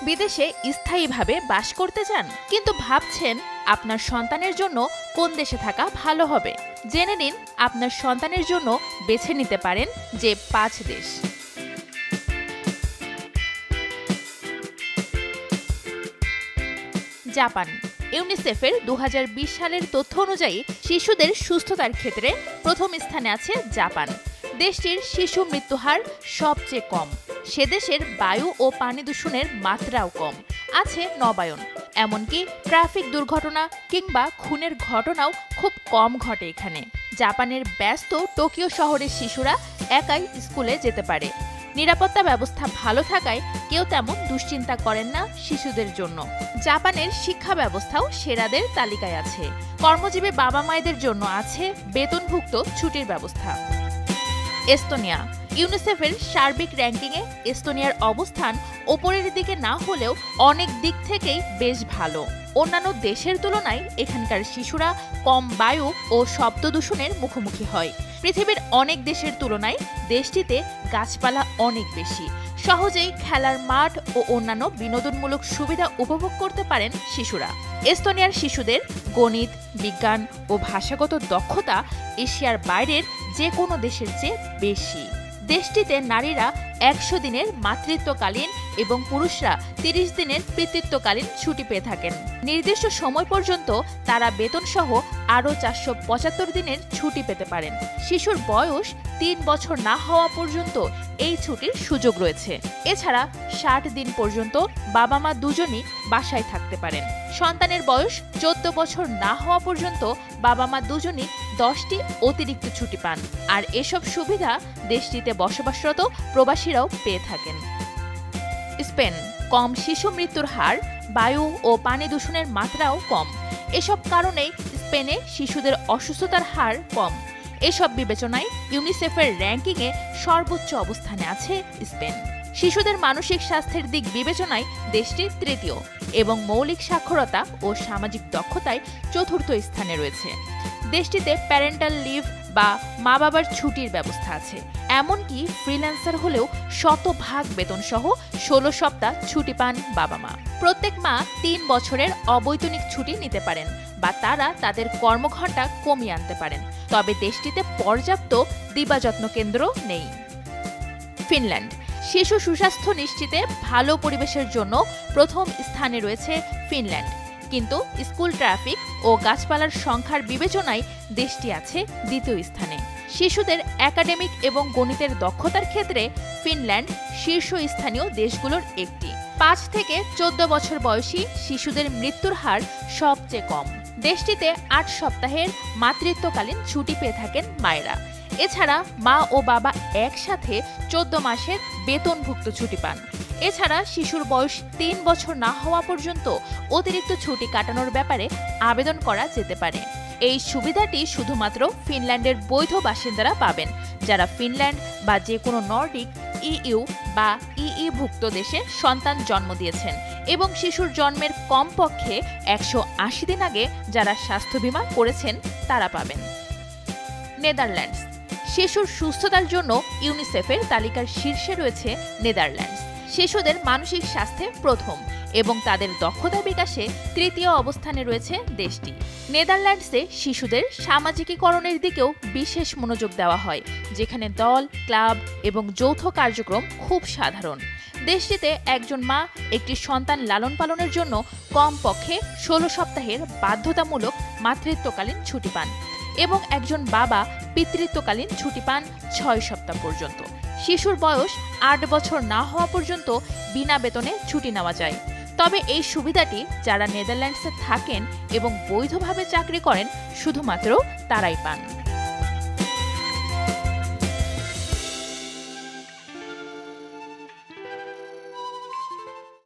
বিদেশে স্থায়ীভাবে বাস করতে চান, কিন্তু ভাবছেন আপনার সন্তানের জন্য কোন দেশে থাকা ভালো হবে? জেনে নিন আপনার সন্তানের জন্য বেছে নিতে পারেন যে 5 দেশ। জাপান। ইউনিসেফের 2020 সালের তথ্য অনুযায়ী শিশুদের সুস্থতার ক্ষেত্রে প্রথম স্থানে আছে জাপান। দেশটির শিশু মৃত্যুহার সবচেয়ে কম। সে দেশের বায়ু ও পানি দূষণের মাত্রাও কম। আছে নবায়ন, এমনকি ট্রাফিক দুর্ঘটনা কিংবা খুনের ঘটনাও খুব কম ঘটে এখানে। জাপানের ব্যস্ত টোকিও শহরের শিশুরা একাই স্কুলে যেতে পারে। নিরাপত্তা ব্যবস্থা ভালো থাকায় কেউ তেমন দুশ্চিন্তা করেন না শিশুদের জন্য। জাপানের শিক্ষা ব্যবস্থাও সেরাদের তালিকায় আছে। কর্মজীবী বাবা মায়েদের জন্য আছে বেতনভুক্ত ছুটির ব্যবস্থা। এস্তোনিয়া। ইউনিসেফের সার্বিক র্যাঙ্কিংয়ে এস্তোনিয়ার অবস্থান ওপরের দিকে না হলেও অনেক দিক থেকেই বেশ ভালো। অন্যান্য দেশের তুলনায় এখানকার শিশুরা কম বায়ু ও শব্দ দূষণের মুখোমুখি হয়। পৃথিবীর অনেক দেশের তুলনায় দেশটিতে গাছপালা অনেক বেশি। সহজেই খেলার মাঠ ও অন্যান্য বিনোদনমূলক সুবিধা উপভোগ করতে পারেন শিশুরা। এস্তোনিয়ার শিশুদের গণিত, বিজ্ঞান ও ভাষাগত দক্ষতা এশিয়ার বাইরের যে কোনো দেশের চেয়ে বেশি। দেশটিতে নারীরা 100 দিনের মাতৃত্বকালীন এবং পুরুষরা 30 দিনের পিতৃত্বকালীন ছুটি পেয়ে থাকেন। নির্দিষ্ট সময় পর্যন্ত তারা বেতনসহ আরও 475 দিনের ছুটি পেতে পারেন। শিশুর বয়স 3 বছর না হওয়া পর্যন্ত এই ছুটির সুযোগ রয়েছে। এছাড়া 60 দিন পর্যন্ত বাবা মা দুজনই বাসায় থাকতে পারেন। সন্তানের বয়স 14 বছর না হওয়া পর্যন্ত বাবা মা দুজনই 10টি অতিরিক্ত ছুটি পান। আর এসব সুবিধা দেশটিতে বসবাসরত প্রবাসীরাও পেয়ে থাকেন। স্পেন। কম শিশু মৃত্যুর হার, বায়ু ও পানি দূষণের মাত্রাও কম। এসব কারণেই স্পেনে শিশুদের অসুস্থতার হার কম। এসব বিবেচনায় ইউনিসেফের র্যাঙ্কিংয়ে সর্বোচ্চ অবস্থানে আছে স্পেন। শিশুদের মানসিক স্বাস্থ্যের দিক বিবেচনায় দেশটি তৃতীয় এবং মৌলিক সাক্ষরতা ও সামাজিক দক্ষতায় 4র্থ স্থানে রয়েছে। দেশটিতে প্যারেন্টাল লিভ বা মা বাবার ছুটির ব্যবস্থা আছে। এমনকি ফ্রিল্যান্সার হলেও শতভাগ বেতনসহ 16 সপ্তাহ ছুটি পান বাবা মা। প্রত্যেক মা 3 বছরের অবৈতনিক ছুটি নিতে পারেন বা তারা তাদের কর্মঘণ্টা কমিয়ে আনতে পারেন। তবে দেশটিতে পর্যাপ্ত দিবাযত্ন কেন্দ্র নেই। ফিনল্যান্ড। শিশু সুস্বাস্থ্য নিশ্চিতে ভালো পরিবেশের জন্য প্রথম স্থানে রয়েছে ফিনল্যান্ড, কিন্তু স্কুল ট্রাফিক ও গাছপালার সংখ্যার বিবেচনায় দেশটি আছে 2য় স্থানে। শিশুদের একাডেমিক এবং গণিতের দক্ষতার ক্ষেত্রে ফিনল্যান্ড শীর্ষস্থানীয় দেশগুলোর একটি। 5 থেকে 14 বছর বয়সী শিশুদের মৃত্যুর হার সবচেয়ে কম। দেশটিতে 8 সপ্তাহের মাতৃত্বকালীন ছুটি পেয়ে থাকেন মায়েরা। এছাড়া মা ও বাবা একসাথে 14 মাসের বেতনভুক্ত ছুটি পান। এছাড়া শিশুর বয়স 3 বছর না হওয়া পর্যন্ত অতিরিক্ত ছুটি কাটানোর ব্যাপারে আবেদন করা যেতে পারে। এই সুবিধাটি শুধুমাত্র ফিনল্যান্ডের বৈধ বাসিন্দারা পাবেন, যারা ফিনল্যান্ড বা যে কোনো নর্ডিক, ইইউ বা ইইভুক্ত দেশে সন্তান জন্ম দিয়েছেন এবং শিশুর জন্মের কমপক্ষে 180 দিন আগে যারা স্বাস্থ্য বীমা করেছেন তারা পাবেন। নেদারল্যান্ডস। শিশুর সুস্থতার জন্য ইউনিসেফের তালিকার শীর্ষে রয়েছে নেদারল্যান্ডস। শিশুদের মানসিক স্বাস্থ্যে প্রথম এবং তাদের দক্ষতা বিকাশে 3য় অবস্থানে রয়েছে দেশটি। নেদারল্যান্ডসে শিশুদের সামাজিকীকরণের দিকেও বিশেষ মনোযোগ দেওয়া হয়, যেখানে দল, ক্লাব এবং যৌথ কার্যক্রম খুব সাধারণ। দেশটিতে একজন মা একটি সন্তান লালন পালনের জন্য কমপক্ষে 16 সপ্তাহের বাধ্যতামূলক মাতৃত্বকালীন ছুটি পান এবং একজন বাবা পিতৃত্বকালীন ছুটি পান 6 সপ্তাহ পর্যন্ত। শিশুর বয়স 8 বছর না হওয়া পর্যন্ত বিনা বেতনে ছুটি নেওয়া যায়। তবে এই সুবিধাটি যারা নেদারল্যান্ডসে থাকেন এবং বৈধভাবে চাকরি করেন শুধুমাত্র তারাই পান।